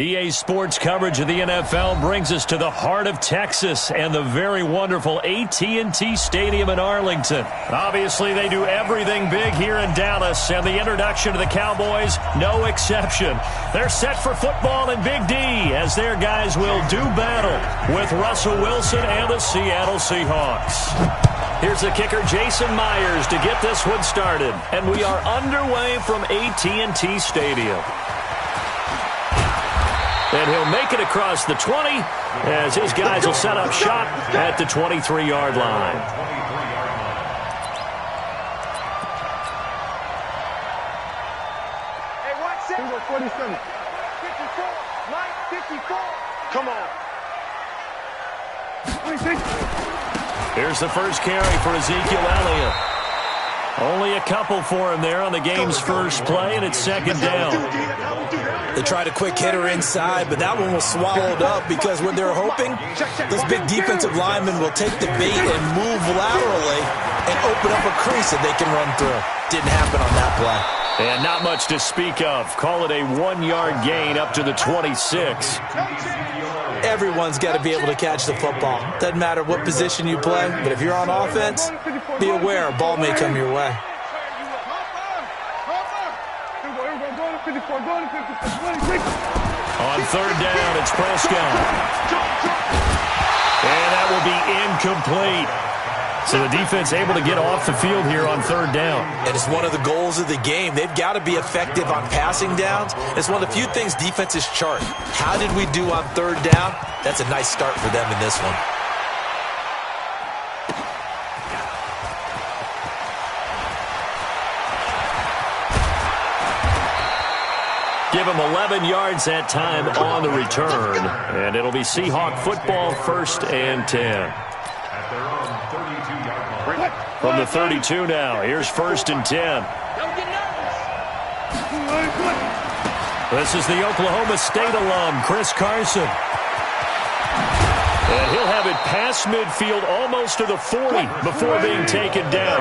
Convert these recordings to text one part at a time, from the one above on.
EA Sports coverage of the NFL brings us to the heart of Texas and the very wonderful AT&T Stadium in Arlington. Obviously, they do everything big here in Dallas, and the introduction to the Cowboys, no exception. They're set for football in Big D as their guys will do battle with Russell Wilson and the Seattle Seahawks. Here's the kicker, Jason Myers, to get this one started. And we are underway from AT&T Stadium. And he'll make it across the 20 as his guys will set up shop at the 23-yard line. Hey, watch it. 47. 54. Mike, 54. Come on. 26. Here's the first carry for Ezekiel Elliott. Only a couple for him there on the game's first play, and it's second down. They tried a quick hitter inside, but that one was swallowed up because what they're hoping, those big defensive linemen will take the bait and move laterally and open up a crease that they can run through. Didn't happen on that play. And not much to speak of. Call it a 1-yard gain up to the 26. Everyone's got to be able to catch the football. Doesn't matter what position you play, but if you're on offense, be aware a ball may come your way. On third down, it's Prescott. And that will be incomplete. So the defense able to get off the field here on third down. And it's one of the goals of the game. They've got to be effective on passing downs. It's one of the few things defenses chart. How did we do on third down? That's a nice start for them in this one. Give him 11 yards that time on the return. And it'll be Seahawk football, 1st and 10. From the 32 now, here's 1st and 10. This is the Oklahoma State alum, Chris Carson. And he'll have it past midfield almost to the 40 before being taken down.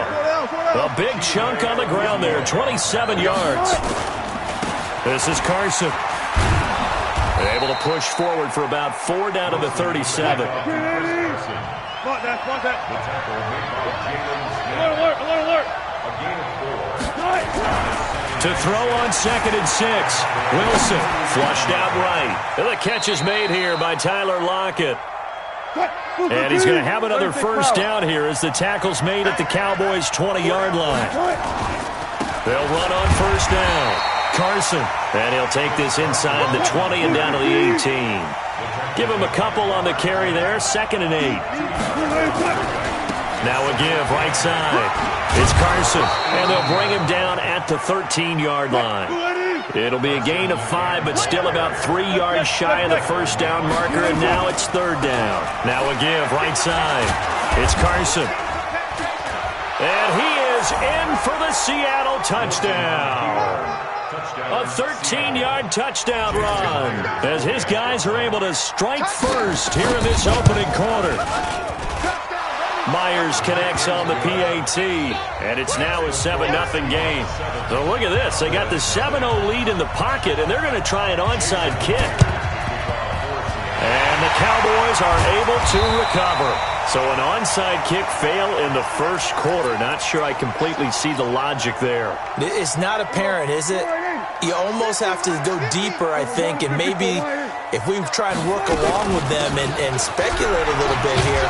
A big chunk on the ground there, 27 yards. This is Carson. Able to push forward for about 4 down to the 37. To throw on 2nd and 6. Wilson flushed out right. And the catch is made here by Tyler Lockett. And he's going to have another first down here as the tackle's made at the Cowboys' 20-yard line. They'll run on first down. Carson. And he'll take this inside the 20 and down to the 18. Give him a couple on the carry there. 2nd and 8. Now a give right side. It's Carson. And they'll bring him down at the 13-yard line. It'll be a gain of 5, but still about 3 yards shy of the first down marker. And now it's 3rd down. Now a give right side. It's Carson. And he is in for the Seattle touchdown. A 13-yard touchdown run as his guys are able to strike first here in this opening quarter. Myers connects on the PAT, and it's now a 7-0 game. So look at this. They got the 7-0 lead in the pocket, and they're going to try an onside kick. And the Cowboys are able to recover. So an onside kick fail in the first quarter. Not sure I completely see the logic there. It's not apparent, is it? You almost have to go deeper, I think, and maybe if we try and work along with them and speculate a little bit here,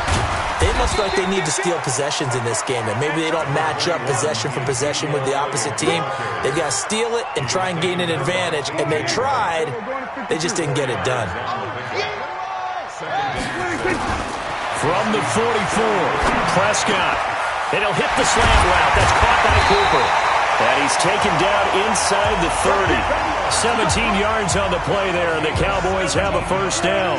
they must feel like they need to steal possessions in this game, and maybe they don't match up possession for possession with the opposite team. They've got to steal it and try and gain an advantage, and they tried. They just didn't get it done. From the 44, Prescott. And he'll hit the slant route. That's caught by Cooper. And he's taken down inside the 30. 17 yards on the play there, and the Cowboys have a first down.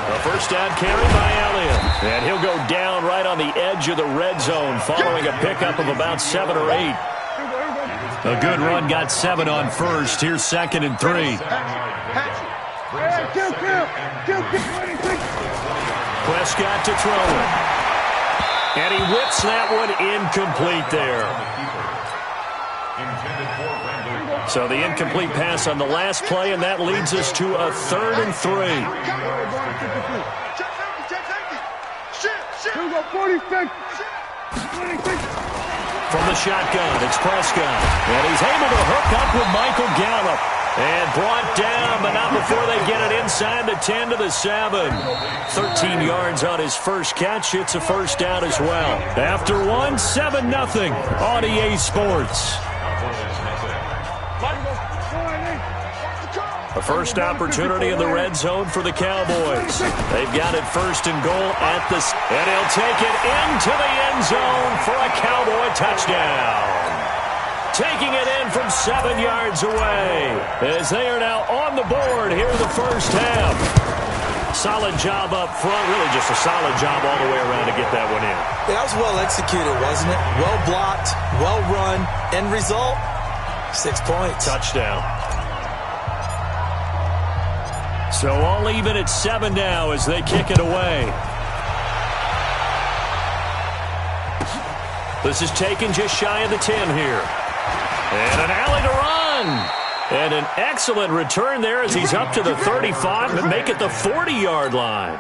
A first down carry by Elliott. And he'll go down right on the edge of the red zone following a pickup of about 7 or 8. A good run, got 7 on first. Here's 2nd and 3. Prescott to throw it. And he whips that one incomplete there. So the incomplete pass on the last play, and that leads us to a 3rd and 3. From the shotgun, it's Prescott. And he's able to hook up with Michael Gallup. And brought down, but not before they get it inside the 10 to the 7. 13 yards on his first catch. It's a first down as well. After one, 7-0 on EA Sports. A first opportunity in the red zone for the Cowboys. They've got it 1st and goal at the... And he'll take it into the end zone for a Cowboy touchdown. Taking it in from 7 yards away as they are now on the board here in the first half. Solid job up front, really just a solid job all the way around to get that one in. That was well executed, wasn't it? Well blocked, well run. End result, 6 points. Touchdown. So all even at 7 now as they kick it away. This is taken just shy of the 10 here. And an alley to run. And an excellent return there as he's up to the 35 and make it the 40-yard line.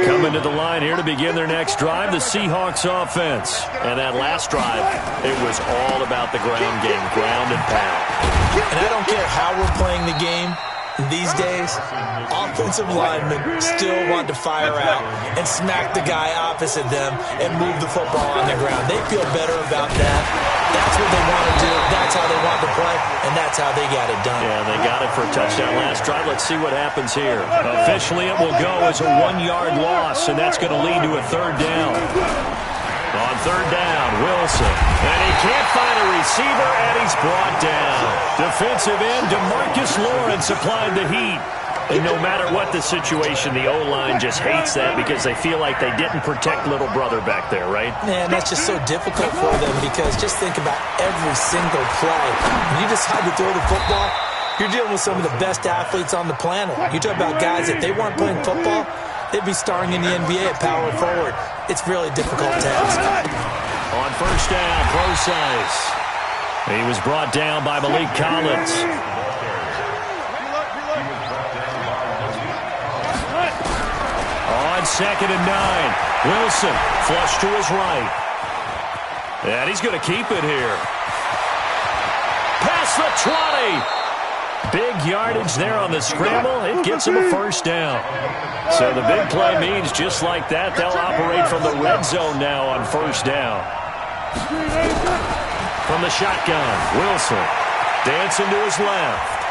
Coming to the line here to begin their next drive, the Seahawks offense. And that last drive, it was all about the ground game, ground and pound. And I don't care how we're playing the game. These days, offensive linemen still want to fire out and smack the guy opposite them and move the football on the ground. They feel better about that. That's what they want to do. That's how they want to play, and that's how they got it done. Yeah, they got it for a touchdown last drive. Let's see what happens here. Officially, it will go as a 1-yard loss, and that's going to lead to a 3rd down. On 3rd down, Wilson. And he can't find a receiver, and he's brought down. Defensive end, DeMarcus Lawrence applied the heat. And no matter what the situation, the O-line just hates that because they feel like they didn't protect little brother back there, right? Man, that's just so difficult for them because just think about every single play. When you decide to throw the football, you're dealing with some of the best athletes on the planet. You talk about guys, if they weren't playing football, they'd be starring in the NBA at power forward. It's really a difficult task. On 1st down, Procise. He was brought down by Malik Collins. On 2nd and 9, Wilson flush to his right. And he's going to keep it here. Past the 20. Big yardage there on the scramble. It gets him a 1st down. So the big play means just like that, they'll operate from the red zone now on 1st down. From the shotgun, Wilson dancing to his left.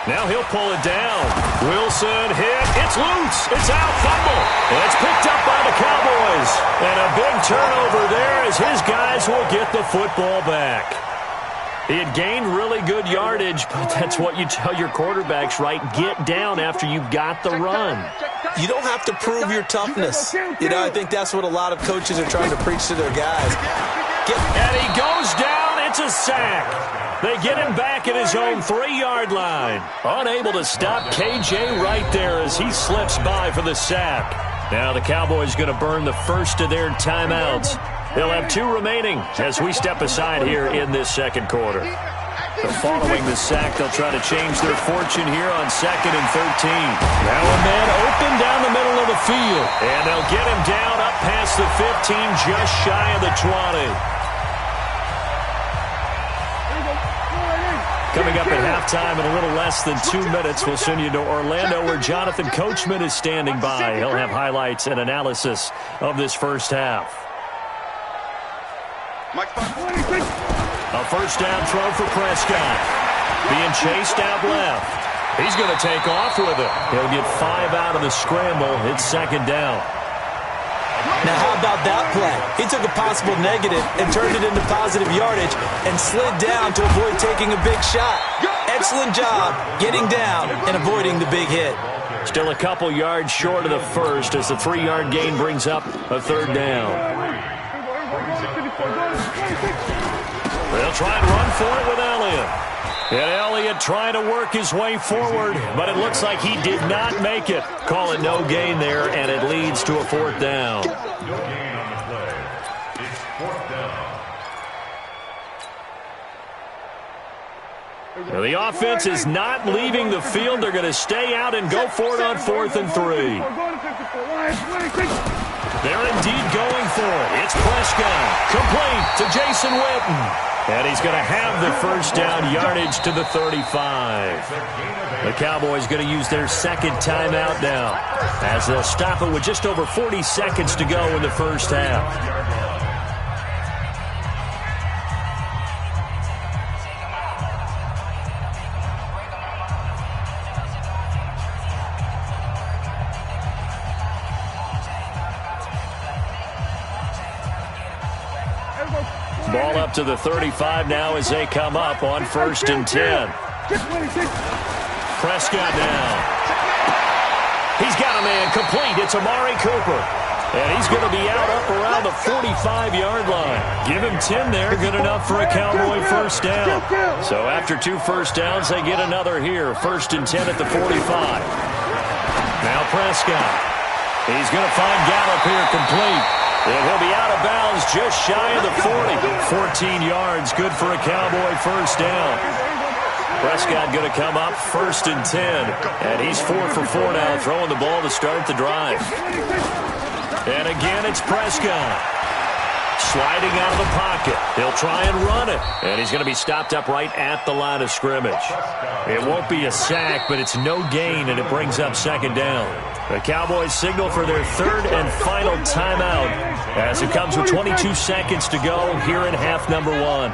Now he'll pull it down. Wilson hit. It's loose. It's out. Fumble. And it's picked up by the Cowboys. And a big turnover there as his guys will get the football back. He had gained really good yardage, but that's what you tell your quarterbacks, right? Get down after you got the run. You don't have to prove your toughness. I think that's what a lot of coaches are trying to preach to their guys. And he goes down. It's a sack. They get him back at his own 3-yard line. Unable to stop KJ right there as he slips by for the sack. Now the Cowboys going to burn the first of their timeouts. They'll have 2 remaining as we step aside here in this 2nd quarter. So following the sack, they'll try to change their fortune here on 2nd and 13. Now a man open down the middle of the field. And they'll get him down up past the 15, just shy of the 20. Coming up at halftime in a little less than 2 minutes, we'll send you to Orlando where Jonathan Coachman is standing by. He'll have highlights and analysis of this first half. A 1st down throw for Prescott. Being chased out left. He's going to take off with it. He'll get 5 out of the scramble. It's 2nd down. Now, how about that play? He took a possible negative and turned it into positive yardage and slid down to avoid taking a big shot. Excellent job getting down and avoiding the big hit. Still a couple yards short of the first as the 3-yard gain brings up a 3rd down. They'll try and run for it with Elliott. And Elliott trying to work his way forward, but it looks like he did not make it. Call it no gain there, and it leads to a 4th down. Now, the offense is not leaving the field. They're going to stay out and go for it on 4th and 3. They're indeed going for it. It's Prescott. Complete to Jason Witten. And he's going to have the first down, yardage to the 35. The Cowboys going to use their second timeout now, as they'll stop it with just over 40 seconds to go in the first half. Ball up to the 35 now as they come up on 1st and 10. Prescott now. He's got a man complete. It's Amari Cooper. And he's going to be out up around the 45-yard line. Give him 10 there. Good enough for a Cowboy first down. So after 2 first downs, they get another here. 1st and 10 at the 45. Now Prescott. He's going to find Gallup here complete. And he'll be out of bounds just shy of the 40. 14 yards, good for a Cowboy first down. Prescott going to come up 1st and 10. And he's 4 for 4 now, throwing the ball to start the drive. And again, it's Prescott. Sliding out of the pocket. He'll try and run it. And he's going to be stopped up right at the line of scrimmage. It won't be a sack, but it's no gain, and it brings up 2nd down. The Cowboys signal for their 3rd and final timeout as it comes with 22 seconds to go here in half number 1.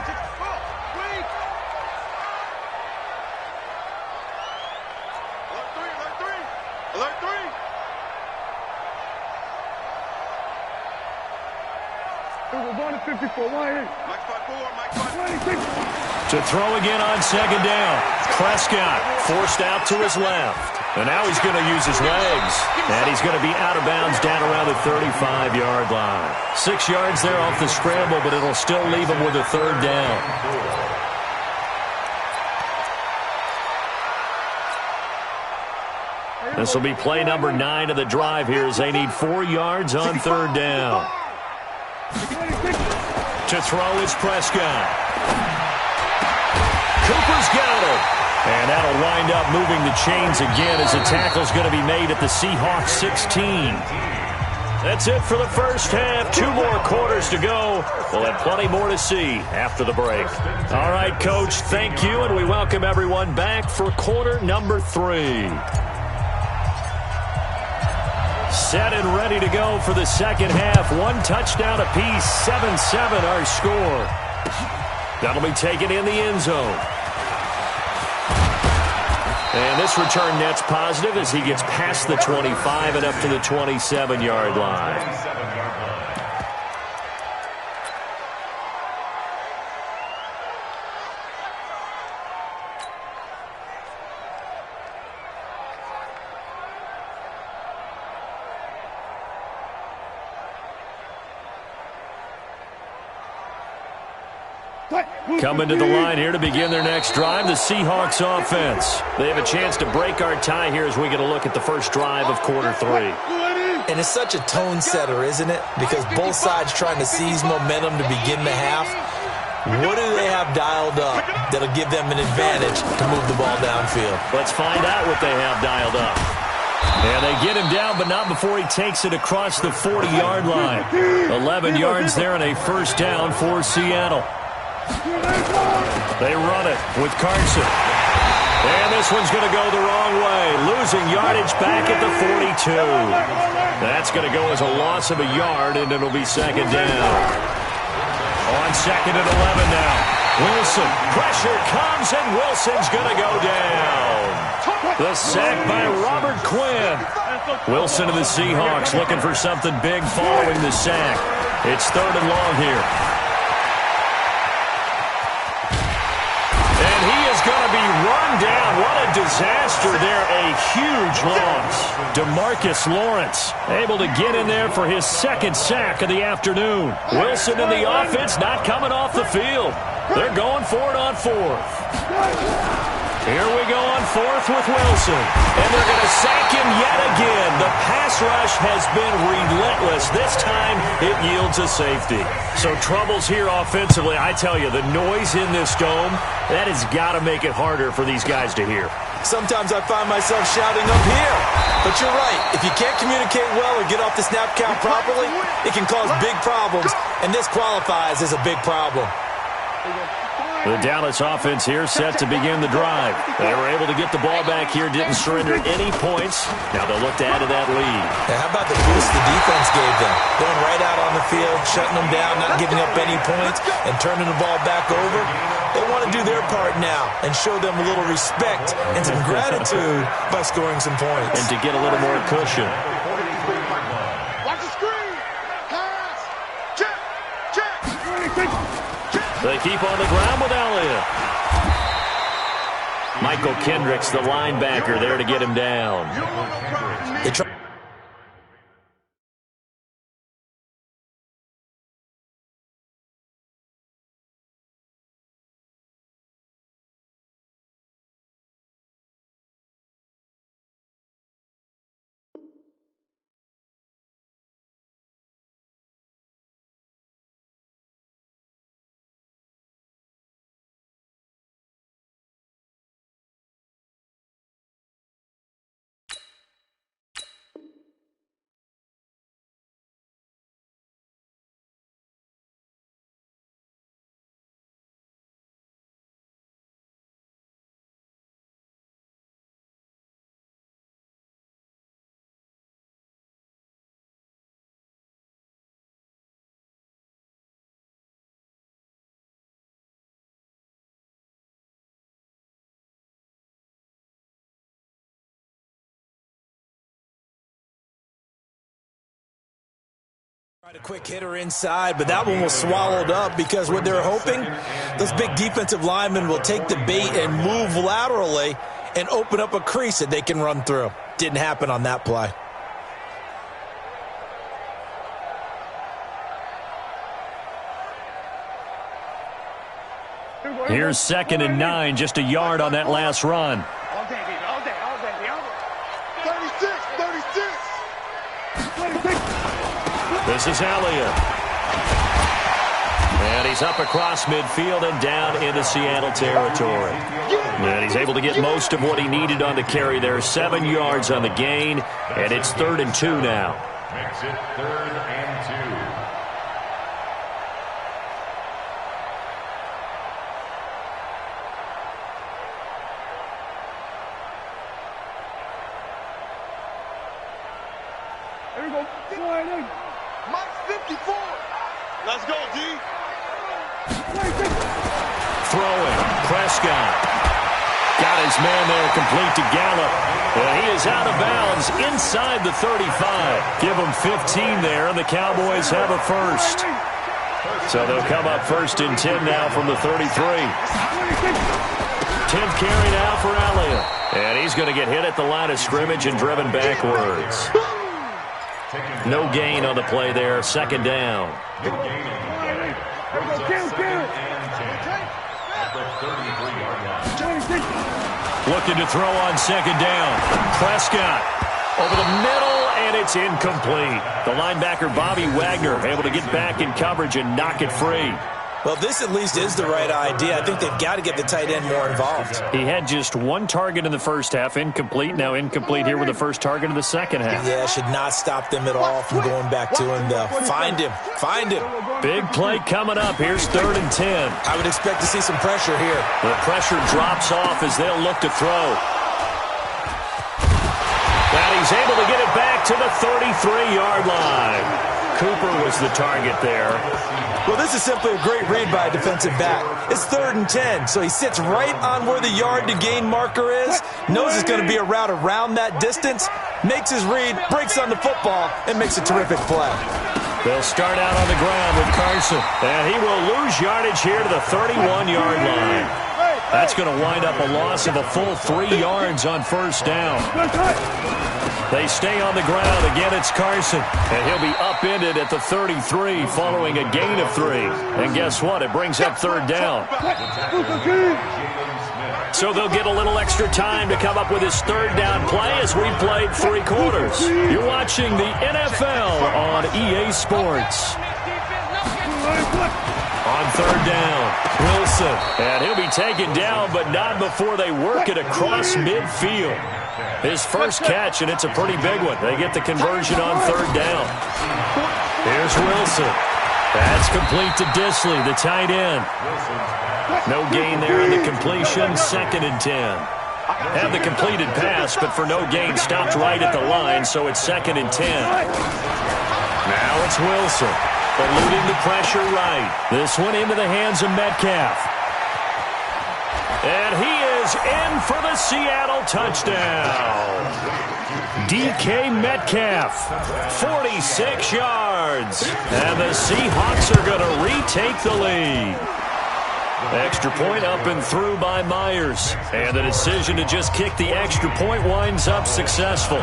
To throw again on 2nd down. Prescott forced out to his left. And now he's going to use his legs. And he's going to be out of bounds down around the 35-yard line. 6 yards there off the scramble, but it'll still leave him with a 3rd down. This will be play number 9 of the drive here as they need 4 yards on 3rd down. To throw is Prescott. Cooper's got it. And that'll wind up moving the chains again as the tackle's going to be made at the Seahawks 16. That's it for the first half. 2 more quarters to go. We'll have plenty more to see after the break. All right, Coach, thank you, and we welcome everyone back for quarter number 3. Set and ready to go for the second half. 1 touchdown apiece, 7-7 our score. That'll be taken in the end zone. And this return net's positive as he gets past the 25 and up to the 27-yard line. Coming to the line here to begin their next drive, the Seahawks offense. They have a chance to break our tie here as we get a look at the first drive of quarter 3. And it's such a tone setter, isn't it? Because both sides trying to seize momentum to begin the half. What do they have dialed up that'll give them an advantage to move the ball downfield? Let's find out what they have dialed up. And they get him down, but not before he takes it across the 40-yard line. 11 yards there and a first down for Seattle. They run it with Carson. And this one's going to go the wrong way. Losing yardage back at the 42. That's going to go as a loss of a yard, and it'll be second down. On 2nd and 11 now. Wilson. Pressure comes, and Wilson's going to go down. The sack by Robert Quinn. Wilson of the Seahawks looking for something big following the sack. It's 3rd and long here. Going to be run down. What a disaster there. A huge loss. DeMarcus Lawrence able to get in there for his 2nd sack of the afternoon. Wilson and the offense not coming off the field. They're going for it on 4th. Here we go on fourth with Wilson. And they're going to sack him yet again. The pass rush has been relentless. This time it yields a safety. So troubles here offensively. I tell you, the noise in this dome, that has got to make it harder for these guys to hear. Sometimes I find myself shouting up here. But you're right. If you can't communicate well or get off the snap count properly, it can cause big problems. And this qualifies as a big problem. The Dallas offense here set to begin the drive. They were able to get the ball back here, didn't surrender any points. Now they'll look to add to that lead. Now, how about the boost the defense gave them? Going right out on the field, shutting them down, not giving up any points, and turning the ball back over. They want to do their part now and show them a little respect and some gratitude by scoring some points. And to get a little more cushion. Watch the screen. Pass. Check. Check. They keep on the ground with Elliott. Michael Kendricks, the linebacker, there to get him down. Tried a quick hitter inside, but that one was swallowed up because what they're hoping, those big defensive linemen will take the bait and move laterally and open up a crease that they can run through. Didn't happen on that play. Here's 2nd and 9, just a yard on that last run. All day, baby. All day. 36. This is Elliott. And he's up across midfield and down into Seattle territory. And he's able to get most of what he needed on the carry there. 7 yards on the gain, and it's 3rd and 2 now. Makes it 3rd and 2. Here we go. Mike's 54. Let's go, D. Throwing. Prescott. Got his man there complete to Gallup. And he is out of bounds inside the 35. Give him 15 there, and the Cowboys have a first. So they'll come up 1st and 10 now from the 33. 10th carry now for Elliott. And he's going to get hit at the line of scrimmage and driven backwards. No gain on the play there. 2nd down. Looking to throw on 2nd down. Prescott over the middle, and it's incomplete. The linebacker, Bobby Wagner, able to get back in coverage and knock it free. Well, this at least is the right idea. I think they've got to get the tight end more involved. He had just 1 target in the first half, incomplete. Now incomplete here with the first target of the second half. Yeah, should not stop them at all from going back to him, though. Find him. Big play coming up. Here's 3rd and 10. I would expect to see some pressure here. The pressure drops off as they'll look to throw. And he's able to get it back to the 33-yard line. Cooper was the target there. Well, this is simply a great read by a defensive back. It's 3rd and 10, so he sits right on where the yard-to-gain marker is, knows it's going to be a route around that distance, makes his read, breaks on the football, and makes a terrific play. They'll start out on the ground with Carson, and he will lose yardage here to the 31-yard line. That's going to wind up a loss of a full 3 yards on 1st down. They stay on the ground. Again, it's Carson. And he'll be upended at the 33 following a gain of 3. And guess what? It brings up 3rd down. So they'll get a little extra time to come up with his third down play as we played 3 quarters. You're watching the NFL on EA Sports. On third down, Wilson. And he'll be taken down, but not before they work it across midfield. His first catch, and it's a pretty big one. They get the conversion on third down. Here's Wilson. That's complete to Disley, the tight end. No gain there on the completion, 2nd and 10. Had the completed pass, but for no gain, stopped right at the line, so it's 2nd and 10. Now it's Wilson, eluding the pressure right. This one into the hands of Metcalf. And he is in for the Seattle touchdown. DK Metcalf, 46 yards. And the Seahawks are going to retake the lead. Extra point up and through by Myers. And the decision to just kick the extra point winds up successful.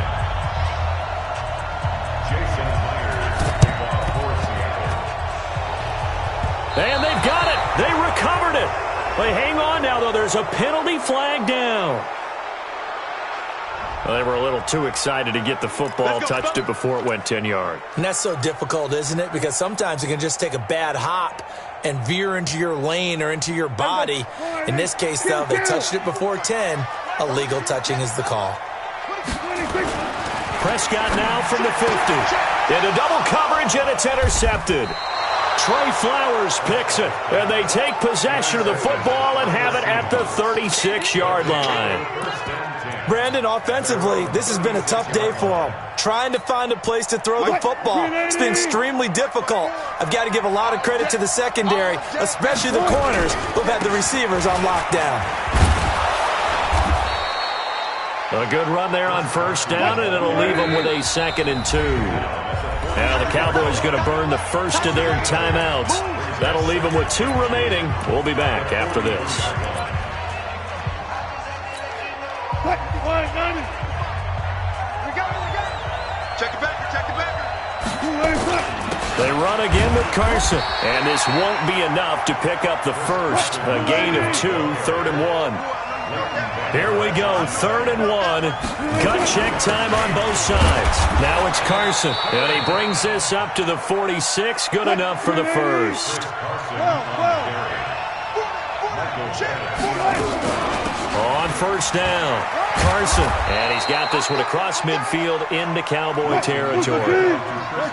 And they've got it. They recovered it. They hang on now, though. There's a penalty flag down. Well, they were a little too excited to get the football, touched it before it went 10 yards. And that's so difficult, isn't it? Because sometimes it can just take a bad hop and veer into your lane or into your body. In this case, though, they touched it before 10. Illegal touching is the call. Prescott now from the 50. Into double coverage, and it's intercepted. Trey Flowers picks it, and they take possession of the football and have it at the 36-yard line. Brandon, offensively, this has been a tough day for them. Trying to find a place to throw the football. It's been extremely difficult. I've got to give a lot of credit to the secondary, especially the corners who've had the receivers on lockdown. A good run there on first down, and it'll leave them with a 2nd and 2. Now the Cowboys going to burn the first of their timeouts. That'll leave them with 2 remaining. We'll be back after this. Check it back. They run again with Carson, and this won't be enough to pick up the first. A gain of 2, 3rd and 1. Here we go, 3rd and 1. Gut check time on both sides. Now it's Carson, and he brings this up to the 46. Good enough for the first. On first down, Carson, and he's got this one across midfield into Cowboy territory.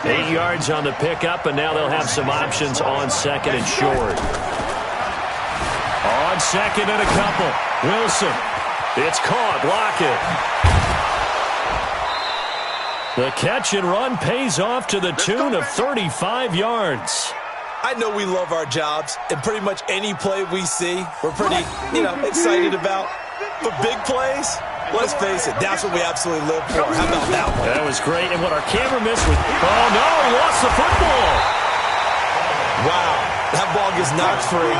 8 yards on the pickup, and now they'll have some options on 2nd and short. On 2nd and a couple, Wilson. It's caught. Lockett. The catch and run pays off to the tune of 35 yards. I know we love our jobs, and pretty much any play we see, we're pretty, excited about. But big plays, let's face it, that's what we absolutely live for. How about that one? That was great, and what our camera missed was, oh no, he lost the football. Wow, that ball gets knocked free,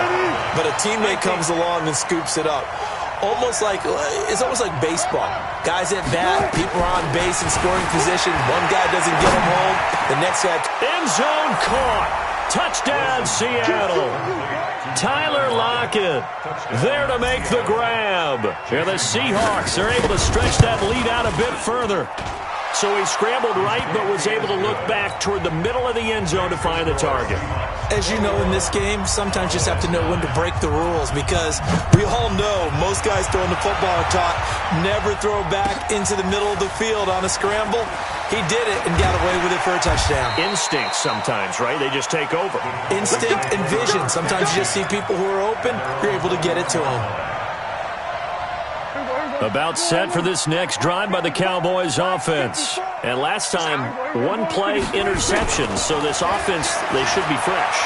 but a teammate comes along and scoops it up. It's almost like baseball. Guys at bat, people are on base in scoring position. One guy doesn't get him home, the next guy. End zone caught. Touchdown, Seattle. Tyler Lockett there to make the grab. And the Seahawks are able to stretch that lead out a bit further. So he scrambled right, but was able to look back toward the middle of the end zone to find the target. As you know, in this game, sometimes you just have to know when to break the rules, because we all know most guys throwing the football are taught never throw back into the middle of the field on a scramble. He did it and got away with it for a touchdown. Instinct sometimes, right? They just take over. Instinct and vision. Sometimes you just see people who are open, you're able to get it to them. About set for this next drive by the Cowboys offense. And last time, 1 play interception. So this offense, they should be fresh.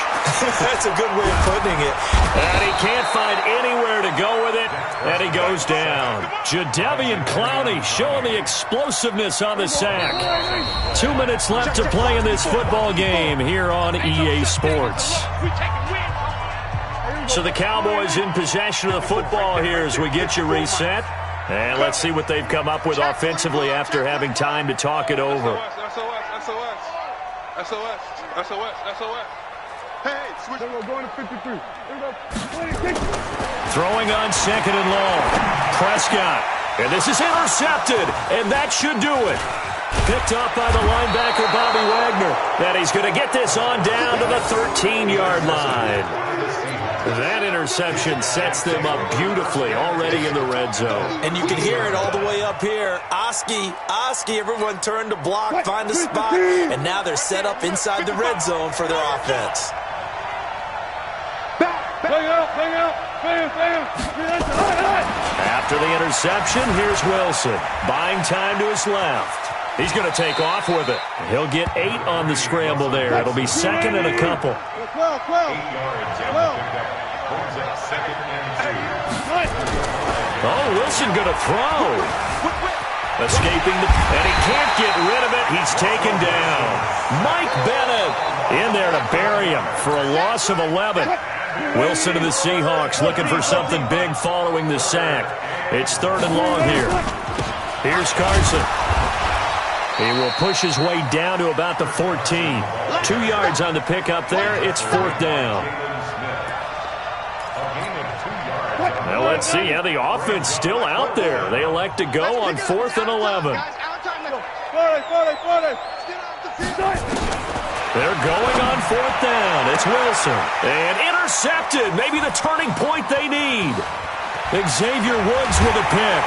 That's a good way of putting it. And he can't find anywhere to go with it. And he goes down. Jadeveon Clowney showing the explosiveness on the sack. 2 minutes left to play in this football game here on EA Sports. So the Cowboys in possession of the football here as we get you reset. And let's see what they've come up with offensively after having time to talk it over. Hey, switch. We're going to 53. Here we go. 26. Throwing on second and long. Prescott. And this is intercepted. And that should do it. Picked up by the linebacker, Bobby Wagner. And he's going to get this on down to the 13-yard line. That interception sets them up beautifully already in the red zone. And you can hear it all the way up here. Oski, everyone turned to block, find a spot, and now they're set up inside the red zone for their offense. Bang out. After the interception, here's Wilson. Buying time to his left. He's going to take off with it. He'll get 8 on the scramble there. It'll be second and a couple. 12. 8 yards on the pickup. Brings up second and 2. Oh, Wilson going to throw. Escaping and he can't get rid of it. He's taken down. Mike Bennett in there to bury him for a loss of 11. Wilson of the Seahawks looking for something big following the sack. It's third and long here. Here's Carson. He will push his way down to about the 14. 2 yards on the pickup there. It's fourth down. Well, let's see how the offense still out there. They elect to go on 4th and 11. They're going on 4th down. It's Wilson. And intercepted. Maybe the turning point they need. Xavier Woods with a pick.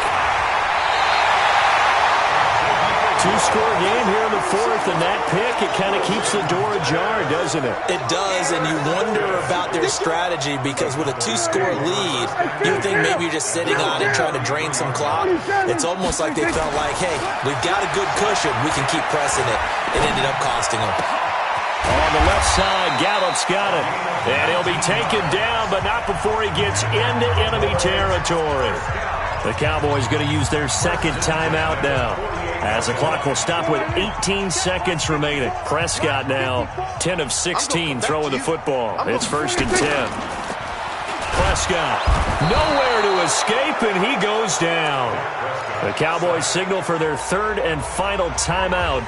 2-score game here in the 4th, and that pick, it kind of keeps the door ajar, doesn't it? It does, and you wonder about their strategy because with a 2-score lead, you think maybe you're just sitting on it trying to drain some clock. It's almost like they felt like, hey, we've got a good cushion. We can keep pressing it. It ended up costing them. On the left side, Gallup's got it. And he'll be taken down, but not before he gets into enemy territory. The Cowboys going to use their second timeout now, as the clock will stop with 18 seconds remaining. Prescott now 10 of 16 throwing the football. It's 1st and 10. Prescott nowhere to escape, and he goes down. The Cowboys signal for their third and final timeout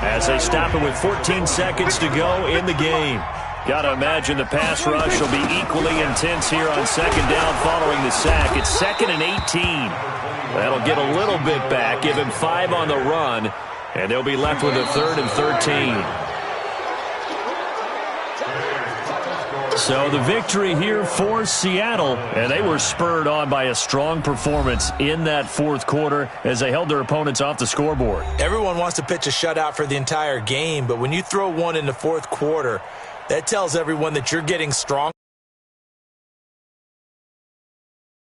as they stop it with 14 seconds to go in the game. Got to imagine the pass rush will be equally intense here on second down following the sack. It's 2nd and 18. That'll get a little bit back, give him 5 on the run, and they'll be left with a 3rd and 13. So the victory here for Seattle, and they were spurred on by a strong performance in that 4th quarter as they held their opponents off the scoreboard. Everyone wants to pitch a shutout for the entire game, but when you throw one in the 4th quarter, that tells everyone that you're getting strong.